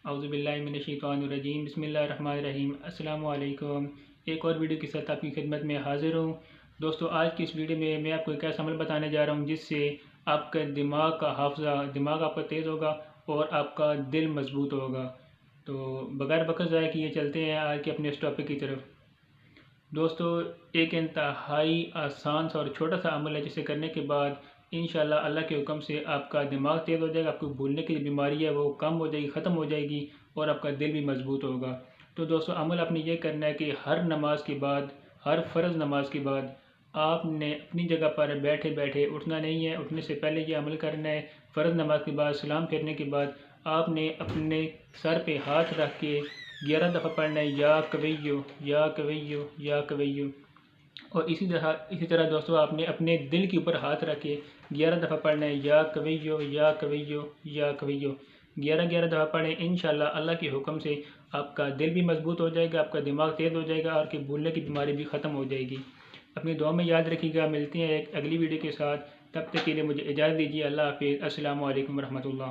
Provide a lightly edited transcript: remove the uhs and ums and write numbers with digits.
औज़ुबिल्लाहिमिनश्शैतानिर्रजीम बिस्मिल्लाहिर्रहमानिर्रहीम अस्सलामु अलैकुम। एक और वीडियो के साथ आपकी खिदमत में हाज़िर हूँ। दोस्तों, आज की इस वीडियो में मैं आपको एक ऐसा अमल बताने जा रहा हूँ जिससे आपका दिमाग का हाफ़ज़ा दिमाग आपका तेज़ होगा और आपका दिल मज़बूत होगा। तो बगैर वक़्त ज़ाया किए चलते हैं आज के अपने इस टॉपिक की तरफ। दोस्तों, एक इंतहाई आसान सा और छोटा सा अमल है जिसे करने के बाद इंशाल्लाह अल्लाह के हुक्म से आपका दिमाग तेज़ हो जाएगा, आपको भूलने की जो बीमारी है वो कम हो जाएगी, ख़त्म हो जाएगी और आपका दिल भी मज़बूत होगा। तो दोस्तों, अमल आपने ये करना है कि हर नमाज के बाद, हर फ़र्ज़ नमाज के बाद आपने अपनी जगह पर बैठे बैठे उठना नहीं है। उठने से पहले ये अमल करना है। फ़र्ज़ नमाज के बाद सलाम फेरने के बाद आपने अपने सर पे हाथ रख के 11 दफ़ा पढ़ना है, या कवैयो या कवैयो या कवैयो। और इसी तरह दोस्तों, आपने अपने दिल के ऊपर हाथ रख के 11 दफ़ा पढ़ना है, या कवैयो या कवैयो या कवैयो। 11-11 दफ़ा पढ़ें। इंशाल्लाह अल्लाह के हुक्म से आपका दिल भी मज़बूत हो जाएगा, आपका दिमाग तेज़ हो जाएगा और कि भूलने की बीमारी भी ख़त्म हो जाएगी। अपनी दुआ में याद रखिएगा। मिलते हैं एक अगली वीडियो के साथ। तब तक के लिए मुझे इजाज़त दीजिए। अल्लाह हाफ़िज़। अस्सलामु अलैकुम रहमतुल्लाह।